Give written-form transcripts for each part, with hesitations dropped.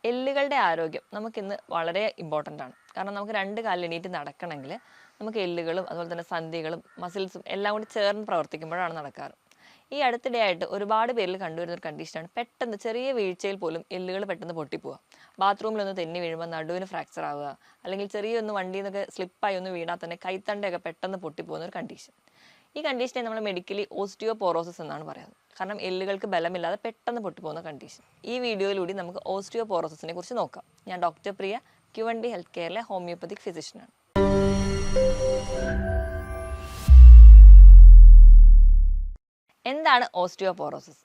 എല്ലുകളുടെ ആരോഗ്യം നമുക്കിന്ന് വളരെ ഇമ്പോർട്ടൻ്റ് ആണ്. കാരണം നമുക്ക് രണ്ട് കാലിൽ എണീറ്റ് നടക്കണമെങ്കിൽ നമുക്ക് എല്ലുകളും അതുപോലെ തന്നെ സന്ധികളും മസിൽസും എല്ലാം കൂടി ചേർന്ന് പ്രവർത്തിക്കുമ്പോഴാണ് നടക്കാറ്. ഈ അടുത്തിടെയായിട്ട് ഒരുപാട് പേരിൽ കണ്ടുവരുന്ന ഒരു കണ്ടീഷനാണ് പെട്ടെന്ന് ചെറിയ വീഴ്ചയിൽ പോലും എല്ലുകൾ പെട്ടെന്ന് പൊട്ടിപ്പോവുക. ബാത്റൂമിലൊന്ന് തെന്നി വീഴുമ്പോൾ നടുവിന് ഫ്രാക്ചർ ആവുക, അല്ലെങ്കിൽ ചെറിയൊന്ന് വണ്ടിയിൽ നിന്നൊക്കെ സ്ലിപ്പായി ഒന്ന് വീണാൽ തന്നെ കൈത്തണ്ടയൊക്കെ പെട്ടെന്ന് പൊട്ടിപ്പോകുന്ന ഒരു കണ്ടീഷൻ. ഈ കണ്ടീഷനെ നമ്മൾ മെഡിക്കലി ഓസ്റ്റിയോപോറോസിസ് എന്നാണ് പറയുന്നത്. കാരണം എല്ലുകൾക്ക് ബലമില്ലാതെ പെട്ടെന്ന് പൊട്ടിപ്പോകുന്ന കണ്ടീഷൻ. ഈ വീഡിയോയിലൂടെ നമുക്ക് ഓസ്റ്റിയോപോറോസിസിനെ കുറിച്ച് നോക്കാം. ഞാൻ ഡോക്ടർ പ്രിയ, Q&D ഹെൽത്ത് കെയറിലെ ഹോമിയോപ്പതിക് ഫിസിഷ്യനാണ്. എന്താണ് ഓസ്റ്റിയോപോറോസിസ്?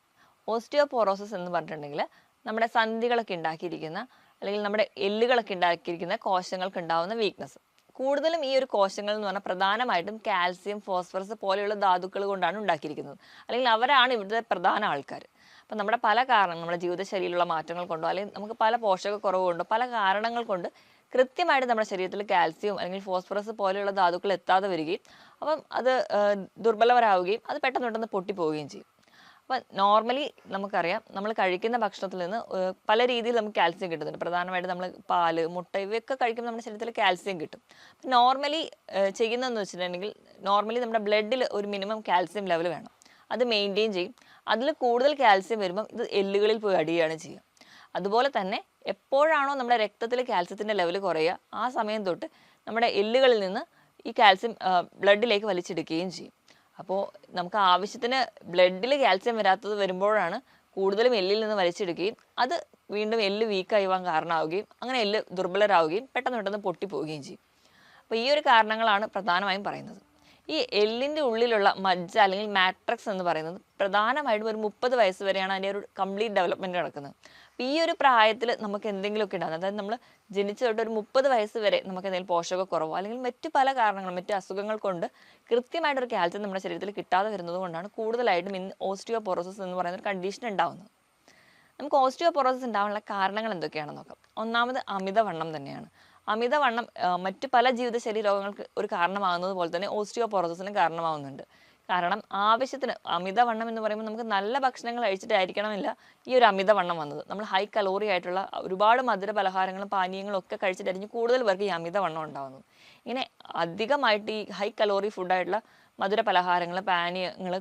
ഓസ്റ്റിയോപോറോസിസ് എന്ന് പറഞ്ഞിട്ടുണ്ടെങ്കിൽ നമ്മുടെ സന്ധികളൊക്കെ ഉണ്ടാക്കിയിരിക്കുന്ന അല്ലെങ്കിൽ നമ്മുടെ എല്ലുകളൊക്കെ ഉണ്ടാക്കിയിരിക്കുന്ന കോശങ്ങൾക്ക് ഉണ്ടാവുന്ന വീക്ക്നസ്. കൂടുതലും ഈ ഒരു കോശങ്ങൾ എന്ന് പറഞ്ഞാൽ പ്രധാനമായിട്ടും കാൽസ്യം, ഫോസ്ഫറസ് പോലെയുള്ള ധാതുക്കൾ കൊണ്ടാണ് ഉണ്ടാക്കിയിരിക്കുന്നത്. അല്ലെങ്കിൽ അവരാണ് ഇവിടുത്തെ പ്രധാന ആൾക്കാർ. അപ്പം നമ്മുടെ പല കാരണം നമ്മുടെ ജീവിതശൈലിയിലുള്ള മാറ്റങ്ങൾ കൊണ്ടോ അല്ലെങ്കിൽ നമുക്ക് പല പോഷകക്കുറവ് കൊണ്ടോ പല കാരണങ്ങൾ കൊണ്ട് കൃത്യമായിട്ട് നമ്മുടെ ശരീരത്തിൽ കാൽസ്യം അല്ലെങ്കിൽ ഫോസ്ഫറസ് പോലെയുള്ള ധാതുക്കൾ എത്താതെ വരികയും അപ്പം അത് ദുർബലവരാവുകയും അത് പെട്ടെന്ന് പൊട്ടിപ്പോവുകയും ചെയ്യും. അപ്പം നോർമലി നമുക്കറിയാം, നമ്മൾ കഴിക്കുന്ന ഭക്ഷണത്തിൽ നിന്ന് പല രീതിയിൽ നമുക്ക് കാൽസ്യം കിട്ടുന്നുണ്ട്. പ്രധാനമായിട്ട് നമ്മൾ പാല്, മുട്ട ഇവയൊക്കെ കഴിക്കുമ്പോൾ നമ്മുടെ ശരീരത്തിൽ കാൽസ്യം കിട്ടും. അപ്പം നോർമലി ചെയ്യുന്നതെന്ന് വെച്ചിട്ടുണ്ടെങ്കിൽ നോർമലി നമ്മുടെ ബ്ലഡിൽ ഒരു മിനിമം കാൽസ്യം ലെവൽ വേണം. അത് മെയിൻറ്റെയിൻ ചെയ്യും. അതിൽ കൂടുതൽ കാൽസ്യം വരുമ്പം ഇത് എല്ലുകളിൽ പോയി അടിയുകയാണ് ചെയ്യുക. അതുപോലെ തന്നെ എപ്പോഴാണോ നമ്മുടെ രക്തത്തിൽ കാൽസ്യത്തിൻ്റെ ലെവൽ കുറയുക, ആ സമയം തൊട്ട് നമ്മുടെ എല്ലുകളിൽ നിന്ന് ഈ കാൽസ്യം ബ്ലഡിലേക്ക് വലിച്ചെടുക്കുകയും ചെയ്യും. അപ്പോൾ നമുക്ക് ആവശ്യത്തിന് ബ്ലഡിൽ കാൽസ്യം വരാത്തത് വരുമ്പോഴാണ് കൂടുതലും എല്ലിൽ നിന്ന് വലിച്ചെടുക്കുകയും അത് വീണ്ടും എല്ല് വീക്കായിവാൻ കാരണമാവുകയും അങ്ങനെ എല്ല് ദുർബലരാവുകയും പെട്ടെന്ന് പൊട്ടിപ്പോവുകയും ചെയ്യും. അപ്പോൾ ഈ ഒരു കാരണങ്ങളാണ് പ്രധാനമായും പറയുന്നത്. ഈ എല്ലിൻ്റെ ഉള്ളിലുള്ള മജ്ജ അല്ലെങ്കിൽ മാട്രിക്സ് എന്ന് പറയുന്നത് പ്രധാനമായിട്ടും ഒരു 30 വയസ്സ് വരെയാണ് അതിൻ്റെ ഒരു കംപ്ലീറ്റ് ഡെവലപ്മെൻറ്റ് നടക്കുന്നത്. അപ്പോൾ ഈ ഒരു പ്രായത്തിൽ നമുക്ക് എന്തെങ്കിലുമൊക്കെ ഉണ്ടാകുന്നത്, അതായത് നമ്മൾ ജനിച്ചു തൊട്ട് ഒരു 30 വയസ്സ് വരെ നമുക്ക് എന്തെങ്കിലും പോഷകക്കുറവോ അല്ലെങ്കിൽ മറ്റു പല കാരണങ്ങളും മറ്റു അസുഖങ്ങൾ കൊണ്ട് കൃത്യമായിട്ടൊരു കാൽസ്യം നമ്മുടെ ശരീരത്തിൽ കിട്ടാതെ വരുന്നത് കൊണ്ടാണ് കൂടുതലായിട്ടും ഇന്ന് ഓസ്റ്റിയോപോറോസിസ് എന്ന് പറയുന്ന ഒരു കണ്ടീഷൻ ഉണ്ടാകുന്നത്. നമുക്ക് ഓസ്റ്റിയോപോറോസിസ് ഉണ്ടാവാനുള്ള കാരണങ്ങൾ എന്തൊക്കെയാണെന്ന് നോക്കാം. ഒന്നാമത് അമിതവണ്ണം തന്നെയാണ്. അമിതവണ്ണം മറ്റു പല ജീവിതശൈലി രോഗങ്ങൾക്ക് ഒരു കാരണമാകുന്നത് പോലെ തന്നെ ഓസ്റ്റിയോപോറോസിസിന് കാരണമാകുന്നുണ്ട്. കാരണം ആവശ്യത്തിന് അമിതവണ്ണം എന്ന് പറയുമ്പോൾ നമുക്ക് നല്ല ഭക്ഷണങ്ങൾ കഴിച്ചിട്ടായിരിക്കണമില്ല ഈ ഒരു അമിതവണ്ണം വന്നത്. നമ്മൾ ഹൈ കലോറി ആയിട്ടുള്ള ഒരുപാട് മധുര പലഹാരങ്ങളും പാനീയങ്ങളും ഒക്കെ കഴിച്ചിട്ടായിരിക്കും കൂടുതൽ പേർക്ക് ഈ അമിതവണ്ണം ഉണ്ടാകുന്നത്. ഇങ്ങനെ അധികമായിട്ട് ഈ ഹൈ കലോറി ഫുഡായിട്ടുള്ള മധുര പലഹാരങ്ങൾ, പാനീയങ്ങൾ,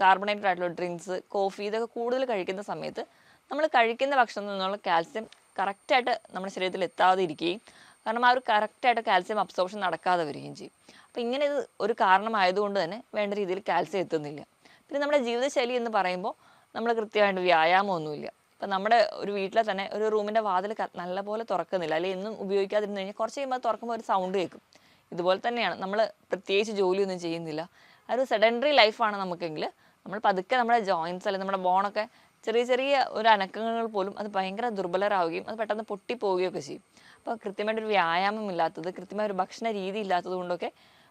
കാർബണേറ്റഡ് ആയിട്ടുള്ള ഡ്രിങ്ക്സ്, കോഫി ഇതൊക്കെ കൂടുതൽ കഴിക്കുന്ന സമയത്ത് നമ്മൾ കഴിക്കുന്ന ഭക്ഷണത്തിൽ നിന്നുള്ള കാൽസ്യം കറക്റ്റായിട്ട് നമ്മുടെ ശരീരത്തിൽ എത്താതെ ഇരിക്കുകയും കാരണം ആ ഒരു കറക്റ്റായിട്ട് കാൽസ്യം അബ്സോർപ്ഷൻ നടക്കാതെ വരികയും ചെയ്യും. അപ്പോൾ ഇങ്ങനെ ഇത് ഒരു കാരണമായതുകൊണ്ട് തന്നെ വേണ്ട രീതിയിൽ കാൽസ്യം എത്തുന്നില്ല. പിന്നെ നമ്മുടെ ജീവിതശൈലി എന്ന് പറയുമ്പോൾ നമ്മൾ കൃത്യമായിട്ട് വ്യായാമമൊന്നുമില്ല. ഇപ്പം നമ്മുടെ ഒരു വീട്ടിലെ തന്നെ ഒരു റൂമിൻ്റെ വാതിൽ നല്ലപോലെ തുറക്കുന്നില്ല, അല്ലെങ്കിൽ എന്നും ഉപയോഗിക്കാതിരുന്ന് കഴിഞ്ഞാൽ കുറച്ച് കഴിയുമ്പോൾ തുറക്കുമ്പോൾ ഒരു സൗണ്ട് കേൾക്കും. ഇതുപോലെ തന്നെയാണ് നമ്മൾ പ്രത്യേകിച്ച് ജോലിയൊന്നും ചെയ്യുന്നില്ല, ആ ഒരു സെഡൻഡറി ലൈഫാണ് നമുക്കെങ്കിൽ നമ്മൾ പതുക്കെ നമ്മുടെ ജോയിൻസ് അല്ലെങ്കിൽ നമ്മുടെ ബോണൊക്കെ ചെറിയ ഒരു അനക്കങ്ങൾ പോലും അത് ഭയങ്കര ദുർബലരാവുകയും അത് പെട്ടെന്ന് പൊട്ടിപ്പോവുകയൊക്കെ ചെയ്യും. അപ്പോൾ കൃത്യമായിട്ടൊരു വ്യായാമം ഇല്ലാത്തത്, കൃത്യമായ ഒരു ഭക്ഷണ രീതി ഇല്ലാത്തത് കൊണ്ടൊക്കെ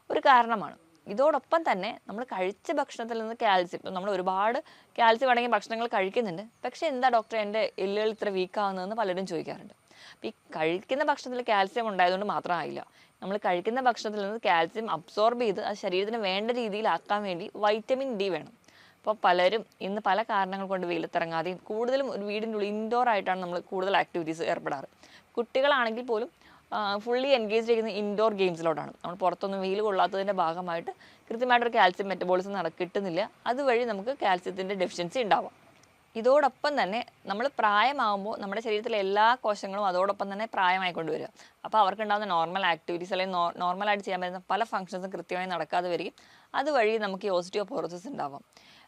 ഒരു കാരണമാണ്. ഇതോടൊപ്പം തന്നെ നമ്മൾ കഴിച്ച ഭക്ഷണത്തിൽ നിന്ന് കാൽസ്യം, ഇപ്പം നമ്മൾ ഒരുപാട് കാൽസ്യം അടങ്ങിയ ഭക്ഷണങ്ങൾ കഴിക്കുന്നുണ്ട്, പക്ഷേ എന്താ ഡോക്ടറെ എൻ്റെ എല്ലുകൾ ഇത്ര വീക്കാവുന്നതെന്ന് പലരും ചോദിക്കാറുണ്ട്. അപ്പോൾ ഈ കഴിക്കുന്ന ഭക്ഷണത്തിൽ കാൽസ്യം ഉണ്ടായതുകൊണ്ട് മാത്രമായില്ല. നമ്മൾ കഴിക്കുന്ന ഭക്ഷണത്തിൽ നിന്ന് കാൽസ്യം അബ്സോർബ് ചെയ്ത് അത് ശരീരത്തിന് വേണ്ട രീതിയിലാക്കാൻ വേണ്ടി വൈറ്റമിൻ ഡി വേണം. അപ്പോൾ പലരും ഇന്ന് പല കാരണങ്ങൾ കൊണ്ട് വെയിലത്തിറങ്ങാതെയും കൂടുതലും ഒരു വീടിൻ്റെ ഉള്ളിൽ ഇൻഡോർ ആയിട്ടാണ് നമ്മൾ കൂടുതൽ ആക്ടിവിറ്റീസ് ഏർപ്പെടാറ്. കുട്ടികളാണെങ്കിൽ പോലും ഫുള്ളി എൻഗേജ് ചെയ്യുന്ന ഇൻഡോർ ഗെയിംസിലോട്ടാണ്. നമ്മൾ പുറത്തൊന്നും വെയിൽ കൊള്ളാത്തതിൻ്റെ ഭാഗമായിട്ട് കൃത്യമായിട്ടൊരു കാൽസ്യം മെറ്റബോളിസം കിട്ടുന്നില്ല. അതുവഴി നമുക്ക് കാൽസ്യത്തിൻ്റെ ഡെഫിഷ്യൻസി ഉണ്ടാവാം. ഇതോടൊപ്പം തന്നെ നമ്മൾ പ്രായമാകുമ്പോൾ നമ്മുടെ ശരീരത്തിലെ എല്ലാ കോശങ്ങളും അതോടൊപ്പം തന്നെ പ്രായമായിക്കൊണ്ട് വരിക. അപ്പോൾ അവർക്കുണ്ടാകുന്ന നോർമൽ ആക്ടിവിറ്റീസ് അല്ലെങ്കിൽ നോർമലായിട്ട് ചെയ്യാൻ പറ്റുന്ന പല ഫംഗ്ഷൻസും കൃത്യമായി നടക്കാതെ വരികയും അതുവഴി നമുക്ക് ഈ ഓസ്റ്റിയോപോറോസിസ് ഉണ്ടാവാം.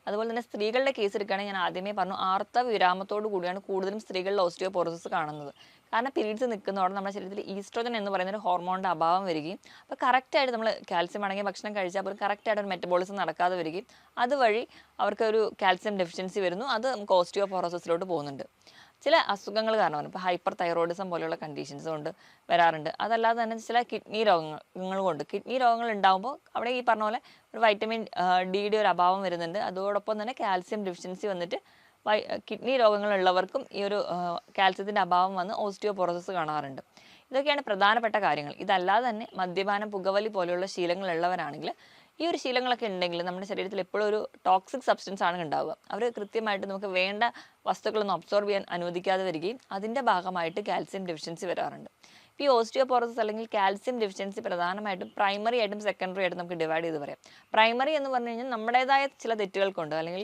അതുപോലെ തന്നെ സ്ത്രീകളുടെ കേസ് എടുക്കുകയാണെങ്കിൽ ഞാൻ ആദ്യമേ പറഞ്ഞു, ആർത്തവ വിരാമത്തോടു കൂടിയാണ് കൂടുതലും സ്ത്രീകളിൽ ഓസ്റ്റിയോപോറോസിസ് കാണുന്നത്. കാരണം പീരീഡ്സ് നിൽക്കുന്നതോടെ നമ്മുടെ ശരീരത്തിൽ ഈസ്ട്രോജൻ എന്ന് പറയുന്ന ഒരു ഹോർമോണിൻ്റെ അഭാവം വരികയും അപ്പോൾ കറക്റ്റായിട്ട് നമ്മൾ കാൽസ്യം അടങ്ങിയ ഭക്ഷണം കഴിച്ചാൽ പോലും കറക്റ്റായിട്ട് ഒരു മെറ്റബോളിസം നടക്കാതെ വരികയും അതുവഴി അവർക്കൊരു കാൽസ്യം ഡെഫിഷ്യൻസി വരുന്നു. അത് നമുക്ക് ഓസ്റ്റിയോപോറോസിസിലോട്ട് പോകുന്നുണ്ട്. ചില അസുഖങ്ങൾ കാരണമാണ്, ഇപ്പോൾ ഹൈപ്പർ തൈറോയിഡിസം പോലെയുള്ള കണ്ടീഷൻസ് കൊണ്ട് വരാറുണ്ട്. അതല്ലാതെ തന്നെ ചില കിഡ്നി രോഗങ്ങൾ കൊണ്ട് കിഡ്നി രോഗങ്ങൾ ഉണ്ടാകുമ്പോൾ അവിടെ ഈ പറഞ്ഞ പോലെ ഒരു വൈറ്റമിൻ ഡിയുടെ ഒരു അഭാവം വരുന്നുണ്ട്. അതോടൊപ്പം തന്നെ കാൽസ്യം ഡെഫിഷ്യൻസി വന്നിട്ട് കിഡ്നി രോഗങ്ങളുള്ളവർക്കും ഈ ഒരു കാൽസ്യത്തിൻ്റെ അഭാവം വന്ന് ഓസ്റ്റിയോപോറോസിസ് കാണാറുണ്ട്. ഇതൊക്കെയാണ് പ്രധാനപ്പെട്ട കാര്യങ്ങൾ. ഇതല്ലാതെ തന്നെ മദ്യപാനം, പുകവലി പോലെയുള്ള ശീലങ്ങളുള്ളവരാണെങ്കിൽ ഈ ഒരു ശീലങ്ങളൊക്കെ ഉണ്ടെങ്കിൽ നമ്മുടെ ശരീരത്തിൽ എപ്പോഴും ഒരു ടോക്സിക് സബ്സ്റ്റൻസ് ആണ് ഉണ്ടാവുക. അവർ കൃത്യമായിട്ട് നമുക്ക് വേണ്ട വസ്തുക്കളൊന്നും അബ്സോർബ് ചെയ്യാൻ അനുവദിക്കാതെ വരികയും അതിൻ്റെ ഭാഗമായിട്ട് കാൽസ്യം ഡെഫിഷ്യൻസി വരാറുണ്ട്. ഇപ്പോൾ ഈ ഓസ്റ്റിയോപോറോസിസ് അല്ലെങ്കിൽ കാൽസ്യം ഡെഫിഷ്യൻസി പ്രധാനമായിട്ടും പ്രൈമറി ആയിട്ടും സെക്കൻഡറി ആയിട്ടും നമുക്ക് ഡിവൈഡ് ചെയ്ത് പറയാം. പ്രൈമറി എന്ന് പറഞ്ഞു കഴിഞ്ഞാൽ നമ്മുടേതായ ചില തെറ്റുകൾ കൊണ്ട് അല്ലെങ്കിൽ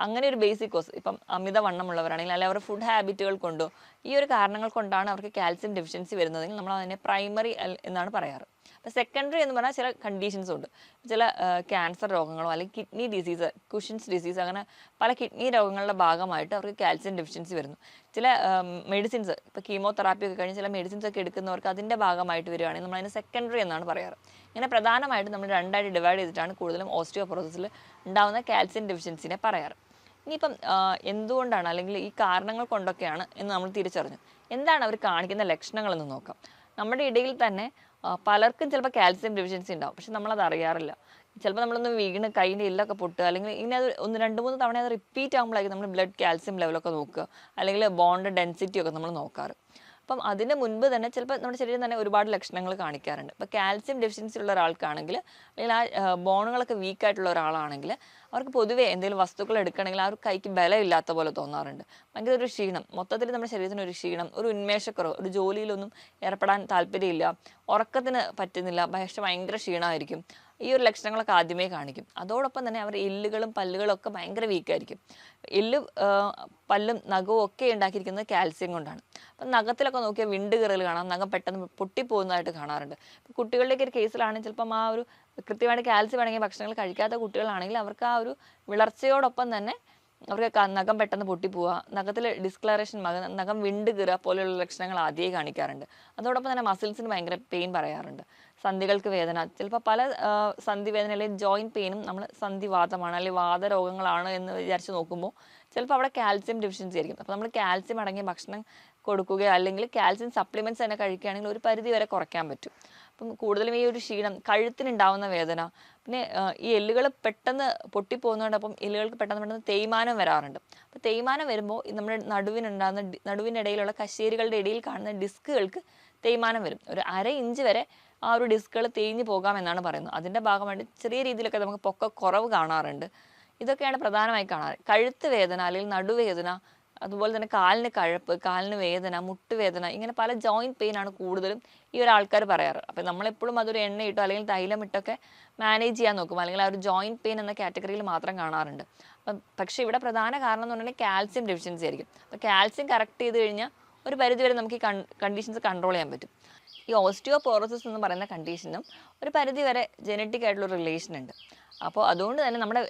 അങ്ങനെ ഒരു ബേസിക് കോസ്, ഇപ്പം അമിതവണ്ണമുള്ളവരാണെങ്കിൽ അല്ലെങ്കിൽ അവരുടെ ഫുഡ് ഹാബിറ്റുകൾ കൊണ്ടോ ഈ ഒരു കാരണങ്ങൾ കൊണ്ടാണ് അവർക്ക് കാൽസ്യം ഡെഫിഷ്യൻസി വരുന്നതെങ്കിൽ നമ്മൾ അതിനെ പ്രൈമറി എന്നാണ് പറയാറ്. അപ്പോൾ സെക്കൻഡറി എന്ന് പറഞ്ഞാൽ ചില കണ്ടീഷൻസ് ഉണ്ട്. ചില ക്യാൻസർ രോഗങ്ങളോ അല്ലെങ്കിൽ കിഡ്നി ഡിസീസ്, കുഷൻസ് ഡിസീസ്, അങ്ങനെ പല കിഡ്നി രോഗങ്ങളുടെ ഭാഗമായിട്ട് അവർക്ക് കാൽസ്യം ഡെഫിഷ്യൻസി വരുന്നു. ചില മെഡിസിൻസ്, ഇപ്പോൾ കീമോതെറാപ്പി ഒക്കെ കഴിഞ്ഞ് ചില മെഡിസിൻസ് ഒക്കെ എടുക്കുന്നവർക്ക് അതിൻ്റെ ഭാഗമായിട്ട് വരികയാണെങ്കിൽ നമ്മൾ അതിന് സെക്കൻഡറി എന്നാണ് പറയാറ്. ഇങ്ങനെ പ്രധാനമായിട്ടും നമ്മൾ രണ്ടായിട്ട് ഡിവൈഡ് ചെയ്തിട്ടാണ് കൂടുതലും ഓസ്റ്റിയോപൊറോസിസിൽ ഉണ്ടാകുന്ന കാൽസ്യം ഡെഫിഷ്യൻസിനെ പറയാറ്. ഇനിയിപ്പം എന്തുകൊണ്ടാണ് അല്ലെങ്കിൽ ഈ കാരണങ്ങൾ കൊണ്ടൊക്കെയാണ് എന്ന് നമ്മൾ തിരിച്ചറിഞ്ഞു. എന്താണ് അവർ കാണിക്കുന്ന ലക്ഷണങ്ങളെന്ന് നോക്കാം. നമ്മുടെ ഇടയിൽ തന്നെ പലർക്കും ചിലപ്പോൾ കാൽസ്യം ഡെഫിഷ്യൻസി ഉണ്ടാവും, പക്ഷെ നമ്മളത് അറിയാറില്ല. ചിലപ്പോൾ നമ്മളൊന്ന് വീണ് കൈൻ്റെ എല്ലൊക്കെ പൊട്ടുക, അല്ലെങ്കിൽ ഇങ്ങനെ അത് 1-2-3 തവണ അത് റിപ്പീറ്റ് ആകുമ്പോഴായിരിക്കും നമ്മൾ ബ്ലഡ് കാൽസ്യം ലെവലൊക്കെ നോക്കുക, അല്ലെങ്കിൽ ബോണ്ട് ഡെൻസിറ്റി ഒക്കെ നമ്മൾ നോക്കാറ്. അപ്പം അതിന് മുൻപ് തന്നെ ചിലപ്പോൾ നമ്മുടെ ശരീരം തന്നെ ഒരുപാട് ലക്ഷണങ്ങൾ കാണിക്കാറുണ്ട്. ഇപ്പോൾ കാൽസ്യം ഡെഫിഷ്യൻസി ഉള്ള ഒരാൾക്കാണെങ്കിൽ അല്ലെങ്കിൽ ആ ബോണുകളൊക്കെ വീക്കായിട്ടുള്ള ഒരാളാണെങ്കിൽ അവർക്ക് പൊതുവേ എന്തെങ്കിലും വസ്തുക്കൾ എടുക്കണമെങ്കിൽ ആ ഒരു കൈക്ക് ബലമില്ലാത്ത പോലെ തോന്നാറുണ്ട്. ഭയങ്കര ഒരു ക്ഷീണം, മൊത്തത്തിൽ നമ്മുടെ ശരീരത്തിന് ഒരു ക്ഷീണം, ഒരു ഉന്മേഷക്കുറവ്, ഒരു ജോലിയിലൊന്നും ഏർപ്പെടാൻ താല്പര്യമില്ല, ഉറക്കത്തിന് പറ്റുന്നില്ല, പക്ഷേ ഭയങ്കര ക്ഷീണമായിരിക്കും. ഈ ഒരു ലക്ഷണങ്ങളൊക്കെ ആദ്യമേ കാണിക്കും. അതോടൊപ്പം തന്നെ അവരുടെ എല്ലുകളും പല്ലുകളും ഒക്കെ ഭയങ്കര വീക്കായിരിക്കും. എല്ല് പല്ലും നഖവും ഒക്കെ ഉണ്ടാക്കിയിരിക്കുന്നത് കാൽസ്യം കൊണ്ടാണ്. അപ്പം നഖത്തിലൊക്കെ നോക്കിയാൽ വിണ്ട് കീറൽ കാണാം, നഖം പെട്ടെന്ന് പൊട്ടിപ്പോകുന്നതായിട്ട് കാണാറുണ്ട്. കുട്ടികളുടെയൊക്കെ ഒരു കേസിലാണെങ്കിൽ ചിലപ്പം ആ ഒരു കൃത്യമായിട്ട് കാൽസ്യം അടങ്ങിയ ഭക്ഷണങ്ങൾ കഴിക്കാത്ത കുട്ടികളാണെങ്കിൽ അവർക്ക് ആ ഒരു വിളർച്ചയോടൊപ്പം തന്നെ അവർക്ക് നഖം പെട്ടെന്ന് പൊട്ടിപ്പോവുക, നഖത്തിൽ ഡിസ്കളറേഷൻ, നഖം വിണ്ട് കീറുക പോലെയുള്ള ലക്ഷണങ്ങൾ ആദ്യമേ കാണിക്കാറുണ്ട്. അതോടൊപ്പം തന്നെ മസിൽസിന് ഭയങ്കര പെയിൻ പറയാറുണ്ട്. സന്ധികൾക്ക് വേദന, ചിലപ്പോൾ പല സന്ധി വേദന അല്ലെങ്കിൽ ജോയിൻറ്റ് പെയിനും നമ്മൾ സന്ധിവാതമാണ് അല്ലെങ്കിൽ വാതരോഗങ്ങളാണ് എന്ന് വിചാരിച്ച് നോക്കുമ്പോൾ ചിലപ്പോൾ അവിടെ കാൽസ്യം ഡെഫിഷ്യൻസി ആയിരിക്കും. അപ്പോൾ നമ്മൾ കാൽസ്യം അടങ്ങിയ ഭക്ഷണം കൊടുക്കുകയോ അല്ലെങ്കിൽ കാൽസ്യം സപ്ലിമെൻറ്റ്സ് തന്നെ കഴിക്കുകയാണെങ്കിൽ ഒരു പരിധി വരെ കുറയ്ക്കാൻ പറ്റും. അപ്പം കൂടുതലും ഈ ഒരു ക്ഷീണം, കഴുത്തിനുണ്ടാവുന്ന വേദന, പിന്നെ ഈ എല്ലുകൾ പെട്ടെന്ന് പൊട്ടിപ്പോകുന്നതോടൊപ്പം എല്ലുകൾക്ക് പെട്ടെന്ന് തേയ്മാനം വരാറുണ്ട്. അപ്പോൾ തേയ്മാനം വരുമ്പോൾ നമ്മുടെ നടുവിൻ്റെ ഇടയിലുള്ള കശേരുകളുടെ ഇടയിൽ കാണുന്ന ഡിസ്കുകൾക്ക് തേയ്മാനം വരും. ഒരു 1/2 ഇഞ്ച് വരെ ആ ഒരു ഡിസ്കുകൾ തേഞ്ഞു പോകാമെന്നാണ് പറയുന്നത്. അതിൻ്റെ ഭാഗമായിട്ട് ചെറിയ രീതിയിലൊക്കെ നമുക്ക് പൊക്കക്കുറവ് കാണാറുണ്ട്. ഇതൊക്കെയാണ് പ്രധാനമായി കാണാറ്. കഴുത്ത് വേദന അല്ലെങ്കിൽ നടുവേദന, അതുപോലെ തന്നെ കാലിന് കഴപ്പ്, കാലിന് വേദന, മുട്ടുവേദന, ഇങ്ങനെ പല ജോയിൻറ്റ് പെയിൻ ആണ് കൂടുതലും ഈ ഒരു ആൾക്കാർ പറയാറ്. അപ്പം നമ്മളെപ്പോഴും അതൊരു എണ്ണയിട്ടോ അല്ലെങ്കിൽ തൈലം ഇട്ടൊക്കെ മാനേജ് ചെയ്യാൻ നോക്കും, അല്ലെങ്കിൽ ആ ഒരു ജോയിൻറ്റ് പെയിൻ എന്ന കാറ്റഗറിയിൽ മാത്രം കാണാറുണ്ട്. പക്ഷേ ഇവിടെ പ്രധാന കാരണം എന്ന് പറഞ്ഞാൽ കാൽസ്യം ഡെഫിഷ്യൻസി ആയിരിക്കും. അപ്പോൾ കാൽസ്യം കറക്റ്റ് ചെയ്ത് കഴിഞ്ഞാൽ ഒരു പരിധിവരെ നമുക്ക് ഈ കണ്ടീഷൻസ് കൺട്രോൾ ചെയ്യാൻ പറ്റും. ഈ ഓസ്റ്റിയോപോറോസിസ് എന്ന് പറയുന്ന കണ്ടീഷനും ഒരു പരിധി വരെ ജനറ്റിക് ആയിട്ടുള്ള റിലേഷൻ ഉണ്ട്. അപ്പോൾ അതുകൊണ്ട് തന്നെ നമ്മുടെ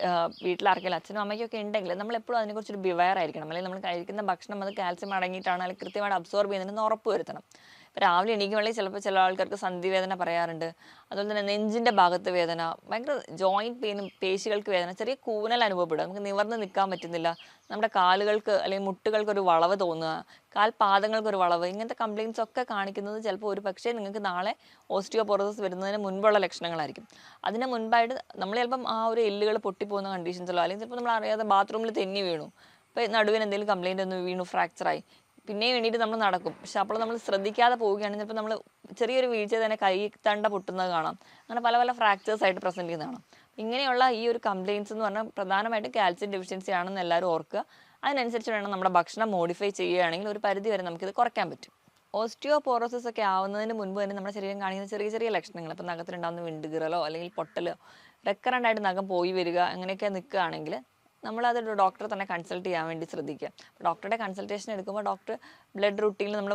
വീട്ടിൽ ആർക്കെങ്കിലും അച്ഛനും അമ്മയ്ക്കൊക്കെ ഉണ്ടെങ്കിൽ നമ്മളെപ്പോഴും അതിനെക്കുറിച്ചൊരു ബിവെയർ ആയിരിക്കണം. അല്ലെങ്കിൽ നമ്മൾ കഴിക്കുന്ന ഭക്ഷണം അത് കാൽസ്യം അടങ്ങിയിട്ടാണ് അല്ലെങ്കിൽ കൃത്യമായിട്ട് അബ്സോർബ് ചെയ്യുന്നതെന്ന് ഉറപ്പ് വരുത്തണം. ഇപ്പോൾ രാവിലെ എണീക്കുമ്പോഴേ ചിലപ്പോൾ ചില ആൾക്കാർക്ക് സന്ധിവേദന പറയാറുണ്ട്. അതുപോലെ തന്നെ നെഞ്ചിൻ്റെ ഭാഗത്ത് വേദന, ഭയങ്കര ജോയിൻറ്റ് പെയിനും, പേശികൾക്ക് വേദന, ചെറിയ കൂനൽ അനുഭവപ്പെടുക, നമുക്ക് നിവർന്ന് നിൽക്കാൻ പറ്റുന്നില്ല, നമ്മുടെ കാലുകൾക്ക് അല്ലെങ്കിൽ മുട്ടുകൾക്കൊരു വളവ് തോന്നുക, കാൽപാദങ്ങൾക്കൊരു വളവ്, ഇങ്ങനത്തെ കംപ്ലയിൻസ് ഒക്കെ കാണിക്കുന്നത് ചിലപ്പോൾ ഒരു പക്ഷേ നിങ്ങൾക്ക് നാളെ ഓസ്റ്റിയോപോറോസിസ് വരുന്നതിന് മുൻപുള്ള ലക്ഷണങ്ങളായിരിക്കും. അതിന് മുൻപായിട്ട് നമ്മൾ ചിലപ്പം ആ ഒരു എല്ലുകൾ പൊട്ടിപ്പോകുന്ന കണ്ടീഷൻസല്ലോ, അല്ലെങ്കിൽ ചിലപ്പോൾ നമ്മൾ അറിയാതെ ബാത്റൂമിൽ തെന്നി വീണു, ഇപ്പോൾ നടുവിന് എന്തെങ്കിലും കംപ്ലയിൻ്റ് ഒന്ന് വീണു, ഫ്രാക്ചറായി, പിന്നെയും വേണ്ടിയിട്ട് നമ്മൾ നടക്കും. പക്ഷെ അപ്പോൾ നമ്മൾ ശ്രദ്ധിക്കാതെ പോവുകയാണെങ്കിൽ ചിലപ്പോൾ നമ്മൾ ചെറിയൊരു വീഴ്ച തന്നെ കൈ തണ്ട പൊട്ടുന്നത് കാണാം. അങ്ങനെ പല പല ഫ്രാക്ചേഴ്സ് ആയിട്ട് പ്രസൻറ്റ് ചെയ്യുന്നത് കാണാം. ഇങ്ങനെയുള്ള ഈ ഒരു കംപ്ലയിൻസ് എന്ന് പറഞ്ഞാൽ പ്രധാനമായിട്ടും കാൽസ്യം ഡെഫിഷ്യൻസി ആണെന്ന് എല്ലാവരും ഓർക്കുക. അതിനനുസരിച്ച് വേണം നമ്മുടെ ഭക്ഷണം മോഡിഫൈ ചെയ്യുകയാണെങ്കിൽ ഒരു പരിധി വരെ നമുക്കിത് കുറയ്ക്കാൻ പറ്റും. ഓസ്റ്റിയോപോറോസിസ് ഒക്കെ ആവുന്നതിന് മുൻപ് തന്നെ നമ്മുടെ ശരീരം കാണിക്കുന്ന ചെറിയ ചെറിയ ലക്ഷണങ്ങൾ, ഇപ്പോൾ നഖത്തിലുണ്ടാകുന്ന വിണ്ടുകീറലോ അല്ലെങ്കിൽ പൊട്ടലോ, റെക്കറൻ്റ് ആയിട്ട് നഖം പോയി വരിക, അങ്ങനെയൊക്കെ നിൽക്കുകയാണെങ്കിൽ നമ്മളത് ഡോക്ടറെ തന്നെ കൺസൾട്ട് ചെയ്യാൻ വേണ്ടി ശ്രദ്ധിക്കുക. ഡോക്ടറുടെ കൺസൾട്ടേഷൻ എടുക്കുമ്പോൾ ഡോക്ടർ ബ്ലഡ് റൂട്ടീനിൽ നമ്മൾ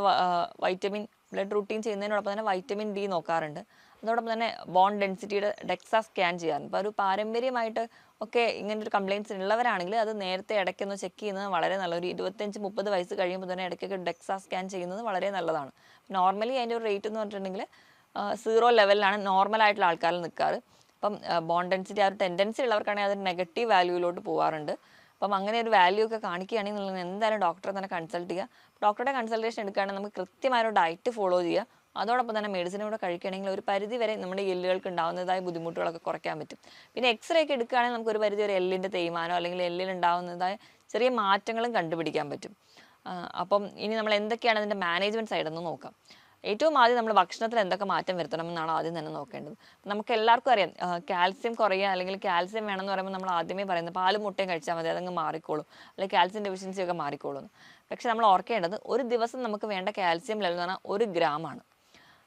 ബ്ലഡ് റൂട്ടീൻ ചെയ്യുന്നതിനോടൊപ്പം തന്നെ വൈറ്റമിൻ ഡി നോക്കാറുണ്ട്. അതോടൊപ്പം തന്നെ ബോൺ ഡെൻസിറ്റിയുടെ ഡെക്സാ സ്കാൻ ചെയ്യാറുണ്ട്. അപ്പോൾ ഒരു പാരമ്പര്യമായിട്ട് ഒക്കെ ഇങ്ങനെ ഒരു കംപ്ലയിൻറ്റ്സ് ഉള്ളവരാണെങ്കിൽ അത് നേരത്തെ ഇടയ്ക്കൊന്ന് ചെക്ക് ചെയ്യുന്നത് വളരെ നല്ല, ഒരു 25-30 വയസ്സ് കഴിയുമ്പോൾ തന്നെ ഇടയ്ക്കൊക്കെ ഡെക്സാ സ്കാൻ ചെയ്യുന്നത് വളരെ നല്ലതാണ്. നോർമലി അതിൻ്റെ ഒരു റേറ്റ് എന്ന് പറഞ്ഞിട്ടുണ്ടെങ്കിൽ 0 ലെവലിലാണ് നോർമലായിട്ടുള്ള ആൾക്കാരിൽ നിൽക്കാറ്. അപ്പം ബോൺ ഡെൻസിറ്റി ആ ഒരു ടെൻഡൻസി ഉള്ളവർക്കാണെങ്കിൽ അത് നെഗറ്റീവ് വാല്യൂയിലോട്ട് പോകാറുണ്ട്. അപ്പം അങ്ങനെ ഒരു വാല്യൂ ഒക്കെ കാണിക്കുകയാണെങ്കിൽ നിങ്ങൾ എന്തായാലും ഡോക്ടറെ തന്നെ കൺസൾട്ട് ചെയ്യുക. ഡോക്ടറുടെ കൺസൾട്ടേഷൻ എടുക്കുകയാണെങ്കിൽ നമുക്ക് കൃത്യമായ ഒരു ഡയറ്റ് ഫോളോ ചെയ്യുക. അതോടൊപ്പം തന്നെ മെഡിസിൻ കൂടെ കഴിക്കുകയാണെങ്കിൽ ഒരു പരിധി വരെ നമ്മുടെ എല്ലുകൾക്ക് ഉണ്ടാകുന്നതായ ബുദ്ധിമുട്ടുകളൊക്കെ കുറയ്ക്കാൻ പറ്റും. പിന്നെ എക്സ്റേ ഒക്കെ എടുക്കുകയാണെങ്കിൽ നമുക്ക് ഒരു പരിധി വരെ എല്ലിൻ്റെ തേയ്മാനോ അല്ലെങ്കിൽ എല്ലിലുണ്ടാകുന്നതായ ചെറിയ മാറ്റങ്ങളും കണ്ടുപിടിക്കാൻ പറ്റും. അപ്പം ഇനി നമ്മൾ എന്തൊക്കെയാണ് അതിൻ്റെ മാനേജ്മെൻറ്റ് സൈഡെന്ന് നോക്കാം. ഏറ്റവും ആദ്യം നമ്മൾ ഭക്ഷണത്തിൽ എന്തൊക്കെ മാറ്റം വരുത്തണം എന്നാണ് ആദ്യം തന്നെ നോക്കേണ്ടത്. നമുക്ക് എല്ലാവർക്കും അറിയാം കാൽസ്യം കുറയുക അല്ലെങ്കിൽ കാൽസ്യം വേണമെന്ന് പറയുമ്പോൾ നമ്മൾ ആദ്യമേ പറയുന്നത് പാലും മുട്ടയും കഴിച്ചാൽ മതി, അതങ്ങ് മാറിക്കോളും, അല്ലെങ്കിൽ കാൽസ്യം ഡെഫിഷ്യൻസി ഒക്കെ മാറിക്കോളും. പക്ഷെ നമ്മൾ ഓർക്കേണ്ടത് ഒരു ദിവസം നമുക്ക് വേണ്ട കാൽസ്യം ലെവൽ എന്ന് പറഞ്ഞാൽ 1 ഗ്രാമാണ്.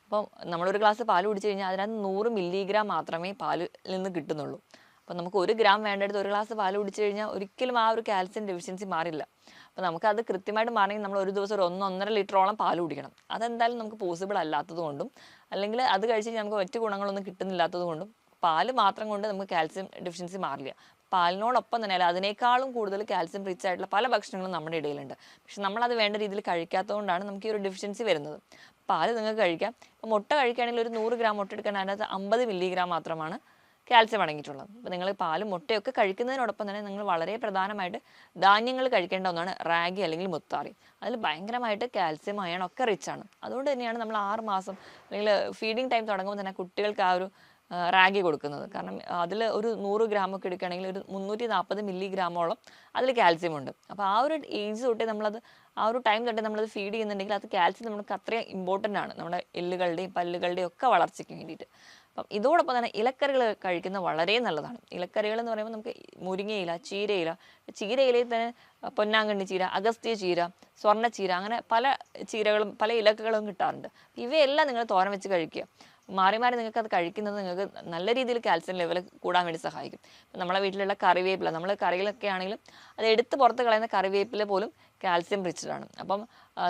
അപ്പം നമ്മളൊരു ഗ്ലാസ് പാൽ കുടിച്ചു കഴിഞ്ഞാൽ അതിനകത്ത് 100 മില്ലിഗ്രാം മാത്രമേ പാലിൽ നിന്ന് കിട്ടുന്നുള്ളൂ. അപ്പം നമുക്ക് 1 ഗ്രാം വേണ്ടടുത്ത് ഒരു ഗ്ലാസ് പാൽ കുടിച്ചു കഴിഞ്ഞാൽ ഒരിക്കലും ആ ഒരു കാൽസ്യം ഡെഫിഷ്യൻസി മാറില്ല. അപ്പോൾ നമുക്കത് കൃത്യമായിട്ട് മാറണമെങ്കിൽ നമ്മൾ ഒരു ദിവസം ഒരു 1-1.5 ലിറ്ററോളം പാൽ കുടിക്കണം. അതെന്തായാലും നമുക്ക് പോസിബിൾ അല്ലാത്തത് കൊണ്ടും അല്ലെങ്കിൽ അത് കഴിച്ച് കഴിഞ്ഞാൽ നമുക്ക് മറ്റു ഗുണങ്ങളൊന്നും കിട്ടുന്നില്ലാത്തത് കൊണ്ടും പാല് മാത്രം കൊണ്ട് നമുക്ക് കാൽസ്യം ഡെഫിഷ്യൻസി മാറില്ല. പാലിനോടൊപ്പം തന്നെ അല്ല അതിനേക്കാളും കൂടുതൽ കാൽസ്യം റിച്ച് ആയിട്ടുള്ള പല ഭക്ഷണങ്ങളും നമ്മുടെ ഇടയിലുണ്ട്. പക്ഷെ നമ്മളത് വേണ്ട രീതിയിൽ കഴിക്കാത്തതുകൊണ്ടാണ് നമുക്ക് ഈ ഒരു ഡെഫിഷ്യൻസി വരുന്നത്. പാല് നിങ്ങൾക്ക് കഴിക്കാം. ഇപ്പോൾ മുട്ട കഴിക്കുകയാണെങ്കിൽ ഒരു 100 ഗ്രാം മുട്ട എടുക്കാൻ അതിനകത്ത് 50 മില്ലിഗ്രാം മാത്രമാണ് കാൽസ്യം അടങ്ങിയിട്ടുള്ളത്. അപ്പോൾ നിങ്ങൾ പാലും മുട്ടയൊക്കെ കഴിക്കുന്നതിനോടൊപ്പം തന്നെ നിങ്ങൾ വളരെ പ്രധാനമായിട്ട് ധാന്യങ്ങൾ കഴിക്കേണ്ട ഒന്നാണ് റാഗി അല്ലെങ്കിൽ മുത്താറി. അതിൽ ഭയങ്കരമായിട്ട് കാൽസ്യം അയൺ ഒക്കെ റിച്ച് ആണ്. അതുകൊണ്ട് തന്നെയാണ് നമ്മൾ 6 മാസം അല്ലെങ്കിൽ ഫീഡിങ് ടൈം തുടങ്ങുമ്പോൾ തന്നെ കുട്ടികൾക്ക് ആ ഒരു റാഗി കൊടുക്കുന്നത്. കാരണം അതിൽ ഒരു 100 ഗ്രാമൊക്കെ എടുക്കുകയാണെങ്കിൽ ഒരു 340 മില്ലിഗ്രാമോളം അതിൽ കാൽസ്യം ഉണ്ട്. അപ്പോൾ ആ ഒരു ഏജ് തൊട്ടേ നമ്മളത് ആ ഒരു ടൈം തൊട്ടേ നമ്മളത് ഫീഡ് ചെയ്യുന്നുണ്ടെങ്കിൽ അത് കാൽസ്യം നമുക്ക് അത്രയും ഇമ്പോർട്ടൻ്റ് ആണ് നമ്മുടെ എല്ലുകളുടെയും പല്ലുകളുടെയും ഒക്കെ വളർച്ചയ്ക്ക് വേണ്ടിയിട്ട്. അപ്പം ഇതോടൊപ്പം തന്നെ ഇലക്കറികൾ കഴിക്കുന്നത് വളരെ നല്ലതാണ്. ഇലക്കറികൾ എന്ന് പറയുമ്പോൾ നമുക്ക് മുരിങ്ങയില, ചീരയിലയിൽ തന്നെ പൊന്നാങ്കണ്ണി ചീര, അഗസ്ത്യ ചീര, സ്വർണ്ണച്ചീര, അങ്ങനെ പല ചീരകളും പല ഇലക്കകളും കിട്ടാറുണ്ട്. ഇവയെല്ലാം നിങ്ങൾ തോരൻ വെച്ച് കഴിക്കുക. മാറി മാറി നിങ്ങൾക്ക് അത് കഴിക്കുന്നത് നിങ്ങൾക്ക് നല്ല രീതിയിൽ കാൽസ്യം ലെവൽ കൂടാൻ വേണ്ടി സഹായിക്കും. നമ്മളെ വീട്ടിലുള്ള കറിവേപ്പില, നമ്മൾ കറികളൊക്കെ ആണെങ്കിലും അത് എടുത്ത് പുറത്ത് കളയുന്ന കറിവേപ്പില പോലും കാൽസ്യം റിച്ച്ഡ് ആണ്. അപ്പം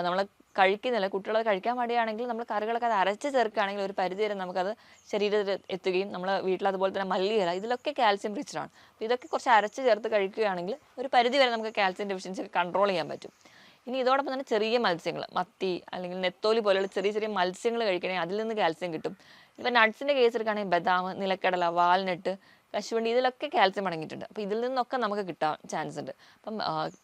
നമ്മൾ കഴിക്കുന്നില്ല, കുട്ടികളത് കഴിക്കാൻ മടിയാണെങ്കിൽ നമ്മൾ കറികളൊക്കെ അത് അരച്ച് ചേർക്കുകയാണെങ്കിൽ ഒരു പരിധി വരെ നമുക്കത് ശരീരത്തിൽ എത്തുകയും നമ്മൾ വീട്ടിൽ അതുപോലെ തന്നെ മല്ലിയില ഇതിലൊക്കെ കാൽസ്യം റിച്ച്ഡ് ആണ്. അപ്പോൾ ഇതൊക്കെ കുറച്ച് അരച്ച് ചേർത്ത് കഴിക്കുകയാണെങ്കിൽ ഒരു പരിധി വരെ നമുക്ക് കാൽസ്യം ഡെഫിഷ്യൻസി കൺട്രോൾ ചെയ്യാൻ പറ്റും. ഇനി ഇതോടൊപ്പം തന്നെ ചെറിയ മത്സ്യങ്ങൾ, മത്തി അല്ലെങ്കിൽ നെത്തോലി പോലെയുള്ള ചെറിയ ചെറിയ മത്സ്യങ്ങൾ കഴിക്കണമെങ്കിൽ അതിൽ നിന്ന് കാൽസ്യം കിട്ടും. ഇപ്പം നട്ട്സിൻ്റെ കേസ് എടുക്കുകയാണെങ്കിൽ ബദാം, നിലക്കടല, വാൽനട്ട്, കശുവണ്ടി ഇതിലൊക്കെ കാൽസ്യം അടങ്ങിയിട്ടുണ്ട്. അപ്പോൾ ഇതിൽ നിന്നൊക്കെ നമുക്ക് കിട്ടാൻ ചാൻസ് ഉണ്ട്. അപ്പം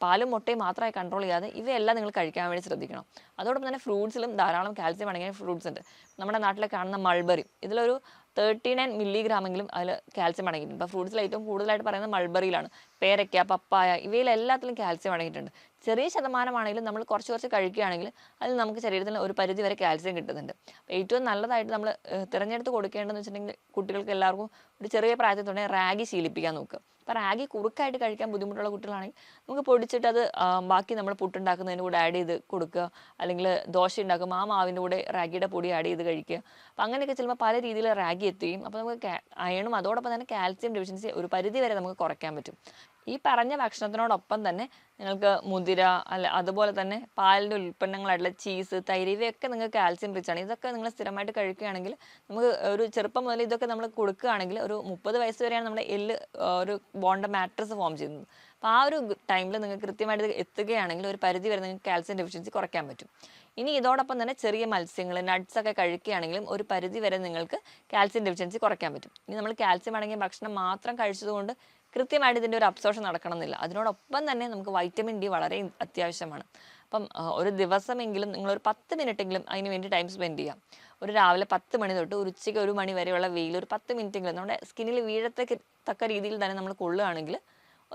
പാലും മുട്ടയും മാത്രമായി കൺട്രോൾ ചെയ്യാതെ ഇവയെല്ലാം നിങ്ങൾ കഴിക്കാൻ വേണ്ടി ശ്രദ്ധിക്കണം. അതോടൊപ്പം തന്നെ ഫ്രൂട്ട്സിലും ധാരാളം കാൽസ്യം അടങ്ങിയ ഫ്രൂട്ട്സ് ഉണ്ട്. നമ്മുടെ നാട്ടിലെ കാണുന്ന മൾബറി, ഇതിലൊരു 39 മില്ലിഗ്രാമെങ്കിലും അതിൽ കാൽസ്യം അടങ്ങിയിട്ടുണ്ട്. അപ്പോൾ ഫ്രൂട്ട്സിൽ ഏറ്റവും കൂടുതലായിട്ട് പറയുന്നത് മൾബറിയിലാണ്. പേരയ്ക്ക, പപ്പായ ഇവയിലെല്ലാത്തിലും കാൽസ്യം അടങ്ങിയിട്ടുണ്ട്. ചെറിയ ശതമാനമാണെങ്കിലും നമ്മൾ കുറച്ച് കഴിക്കുകയാണെങ്കിൽ അതിൽ നമുക്ക് ശരീരത്തിൽ ഒരു പരിധി വരെ കാൽസ്യം കിട്ടുന്നുണ്ട്. അപ്പോൾ ഏറ്റവും നല്ലതായിട്ട് നമ്മൾ തിരഞ്ഞെടുത്ത് കൊടുക്കേണ്ടതെന്ന് വെച്ചിട്ടുണ്ടെങ്കിൽ കുട്ടികൾക്ക് എല്ലാവർക്കും ഒരു ചെറിയ പ്രായത്തിൽ തന്നെ റാഗി ശീലിപ്പിക്കാൻ നോക്കുക. അപ്പോൾ റാഗി കുറുക്കായിട്ട് കഴിക്കാൻ ബുദ്ധിമുട്ടുള്ള കുട്ടികളാണെങ്കിൽ നമുക്ക് പൊടിച്ചിട്ട് അത് ബാക്കി നമ്മൾ പുട്ടുണ്ടാക്കുന്നതിൻ്റെ കൂടെ ആഡ് ചെയ്ത് കൊടുക്കുക, അല്ലെങ്കിൽ ദോശ ഉണ്ടാക്കുമ്പോൾ ആ മാവിൻ്റെ കൂടെ റാഗിയുടെ പൊടി ആഡ് ചെയ്ത് കഴിക്കുക. അപ്പോൾ അങ്ങനെയൊക്കെ ചിലപ്പോൾ പല രീതിയിൽ റാഗി എത്തുകയും അപ്പോൾ നമുക്ക് അയണും അതോടൊപ്പം തന്നെ കാൽസ്യം ഡെഫിഷ്യൻസി ഒരു പരിധി വരെ നമുക്ക് കുറയ്ക്കാൻ പറ്റും. ഈ പറഞ്ഞ ഭക്ഷണത്തിനോടൊപ്പം തന്നെ നിങ്ങൾക്ക് മുതിര അതുപോലെ തന്നെ പാലിൻ്റെ ഉൽപ്പന്നങ്ങളായിട്ടുള്ള ചീസ്, തൈര് ഇവയൊക്കെ നിങ്ങൾക്ക് കാൽസ്യം റിച്ച് ആണ്. ഇതൊക്കെ നിങ്ങൾ സ്ഥിരമായിട്ട് കഴിക്കുകയാണെങ്കിൽ നമുക്ക് ഒരു ചെറുപ്പം മുതൽ ഇതൊക്കെ നമ്മൾ കൊടുക്കുകയാണെങ്കിൽ ഒരു 30 വയസ്സ് വരെയാണ് നമ്മുടെ എല്ല് ഒരു ബോണ്ട് മാട്രസ് ഫോം ചെയ്യുന്നത്. അപ്പോൾ ആ ഒരു ടൈമിൽ നിങ്ങൾക്ക് കൃത്യമായിട്ട് എത്തുകയാണെങ്കിൽ ഒരു പരിധി വരെ നിങ്ങൾക്ക് കാൽസ്യം ഡെഫിഷ്യൻസി കുറയ്ക്കാൻ പറ്റും. ഇനി ഇതോടൊപ്പം തന്നെ ചെറിയ മത്സ്യങ്ങൾ, നട്ട്സ് ഒക്കെ കഴിക്കുകയാണെങ്കിലും ഒരു പരിധി വരെ നിങ്ങൾക്ക് കാൽസ്യം ഡെഫിഷ്യൻസി കുറയ്ക്കാൻ പറ്റും. ഇനി നമ്മൾ കാൽസ്യം അടങ്ങിയ ഭക്ഷണം മാത്രം കഴിച്ചതുകൊണ്ട് കൃത്യമായിട്ട് ഇതിൻ്റെ ഒരു അബ്സോർഷൻ നടക്കണമെന്നില്ല. അതിനോടൊപ്പം തന്നെ നമുക്ക് വൈറ്റമിൻ ഡി വളരെ അത്യാവശ്യമാണ്. അപ്പം ഒരു ദിവസമെങ്കിലും നിങ്ങളൊരു 10 മിനിറ്റെങ്കിലും അതിന് വേണ്ടി ടൈം സ്പെൻഡ് ചെയ്യാം. ഒരു രാവിലെ 10 മണി തൊട്ട് ഒരു ഉച്ചയ്ക്ക് 1 മണി വരെയുള്ള വെയിൽ ഒരു 10 മിനിറ്റെങ്കിലും നമ്മുടെ സ്കിന്നിൽ വീഴത്തക്ക രീതിയിൽ തന്നെ നമ്മൾ കൊള്ളുകയാണെങ്കിൽ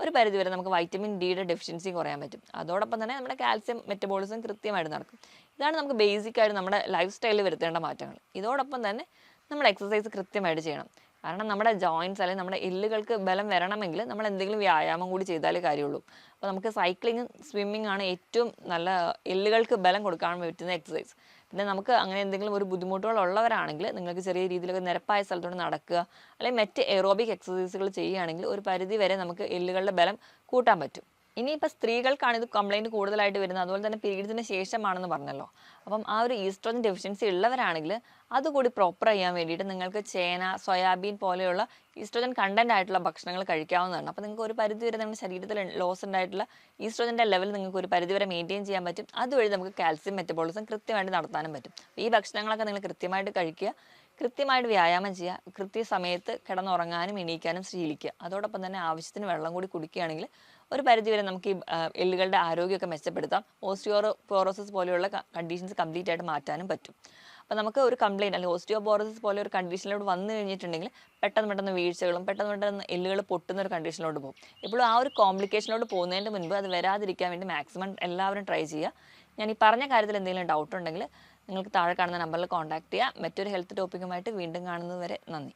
ഒരു പരിധി വരെ നമുക്ക് വൈറ്റമിൻ ഡിയുടെ ഡെഫിഷ്യൻസി കുറയാൻ പറ്റും. അതോടൊപ്പം തന്നെ നമ്മുടെ കാൽസ്യം മെറ്റബോളിസം കൃത്യമായിട്ട് നടക്കും. ഇതാണ് നമുക്ക് ബേസിക്കായിട്ട് നമ്മുടെ ലൈഫ് സ്റ്റൈലിൽ വരുത്തേണ്ട മാറ്റങ്ങൾ. ഇതോടൊപ്പം തന്നെ നമ്മൾ എക്സസൈസ് കൃത്യമായിട്ട് ചെയ്യണം. കാരണം നമ്മുടെ ജോയിൻറ്റ്സ് അല്ലെങ്കിൽ നമ്മുടെ എല്ലുകൾക്ക് ബലം വരണമെങ്കിൽ നമ്മൾ എന്തെങ്കിലും വ്യായാമം കൂടി ചെയ്താലേ കാര്യമുള്ളൂ. അപ്പോൾ നമുക്ക് സൈക്ലിങ്ങും സ്വിമ്മിങ് ആണ് ഏറ്റവും നല്ല എല്ലുകൾക്ക് ബലം കൊടുക്കാൻ പറ്റുന്ന എക്സസൈസ്. പിന്നെ നമുക്ക് അങ്ങനെ എന്തെങ്കിലും ഒരു ബുദ്ധിമുട്ടുകളുള്ളവരാണെങ്കിൽ നിങ്ങൾക്ക് ചെറിയ രീതിയിലൊക്കെ നിരപ്പായ സ്ഥലത്തോട്ട് നടക്കുക അല്ലെങ്കിൽ മറ്റ് എറോബിക് എക്സസൈസുകൾ ചെയ്യുകയാണെങ്കിൽ ഒരു പരിധി വരെ നമുക്ക് എല്ലുകളുടെ ബലം കൂട്ടാൻ പറ്റും. ഇനിയിപ്പോൾ സ്ത്രീകൾക്കാണ് ഇത് കംപ്ലൈൻറ്റ് കൂടുതലായിട്ട് വരുന്നത്, അതുപോലെ തന്നെ പീരീഡ്സിന് ശേഷമാണെന്ന് പറഞ്ഞല്ലോ. അപ്പം ആ ഒരു ഈസ്ട്രോജൻ ഡെഫിഷ്യൻസി ഉള്ളവരാണെങ്കിൽ അതുകൂടി പ്രോപ്പർ ചെയ്യാൻ വേണ്ടിയിട്ട് നിങ്ങൾക്ക് ചേന, സോയാബീൻ പോലെയുള്ള ഈസ്ട്രോജൻ കണ്ടന്റ് ആയിട്ടുള്ള ഭക്ഷണങ്ങൾ കഴിക്കാവുന്നതാണ്. അപ്പോൾ നിങ്ങൾക്ക് ഒരു പരിധി വരെ നിങ്ങളുടെ ശരീരത്തിൽ ലോസ് ഉണ്ടായിട്ടുള്ള ഈസ്ട്രോജൻ്റെ ലെവൽ നിങ്ങൾക്ക് ഒരു പരിധി വരെ മെയിൻറ്റെയിൻ ചെയ്യാൻ പറ്റും. അതുവഴി നമുക്ക് കാൽസ്യം മെറ്റബോളിസം കൃത്യമായിട്ട് നടത്താനും പറ്റും. ഈ ഭക്ഷണങ്ങളൊക്കെ നിങ്ങൾ കൃത്യമായിട്ട് കഴിക്കുക, കൃത്യമായിട്ട് വ്യായാമം ചെയ്യുക, കൃത്യസമയത്ത് കിടന്നുറങ്ങാനും എണീക്കാനും ശീലിക്കുക. അതോടൊപ്പം തന്നെ ആവശ്യത്തിന് വെള്ളം കൂടി കുടിക്കുകയാണെങ്കിൽ ഒരു പരിധി വരെ നമുക്ക് ഈ എല്ലുകളുടെ ആരോഗ്യമൊക്കെ മെച്ചപ്പെടുത്താം. ഓസ്റ്റിയോപോറോസിസ് പോലെയുള്ള കണ്ടീഷൻസ് കംപ്ലീറ്റ് ആയിട്ട് മാറ്റാനും പറ്റും. അപ്പോൾ നമുക്ക് ഒരു കംപ്ലയിൻറ്റ് അല്ലെങ്കിൽ ഓസ്റ്റിയോപോറോസിസ് പോലെ ഒരു കണ്ടീഷനിലോട്ട് വന്നു കഴിഞ്ഞിട്ടുണ്ടെങ്കിൽ പെട്ടെന്ന് വീഴ്ചകളും പെട്ടെന്ന് എല്ലുകൾ പൊട്ടുന്ന ഒരു കണ്ടീഷനിലോട്ട് പോകും. ഇപ്പോഴും ആ ഒരു കോംപ്ലിക്കേഷനിലോട്ട് പോകുന്നതിന് മുൻപ് അത് വരാതിരിക്കാൻ വേണ്ടി മാക്സിമം എല്ലാവരും ട്രൈ ചെയ്യുക. ഞാൻ ഈ പറഞ്ഞ കാര്യത്തിൽ എന്തെങ്കിലും ഡൗട്ട് ഉണ്ടെങ്കിൽ നിങ്ങൾക്ക് താഴെ കാണുന്ന നമ്പറിൽ കോൺടാക്ട് ചെയ്യുക. മറ്റൊരു ഹെൽത്ത് ടോപ്പിക്കുമായിട്ട് വീണ്ടും കാണുന്നത് വരെ നന്ദി.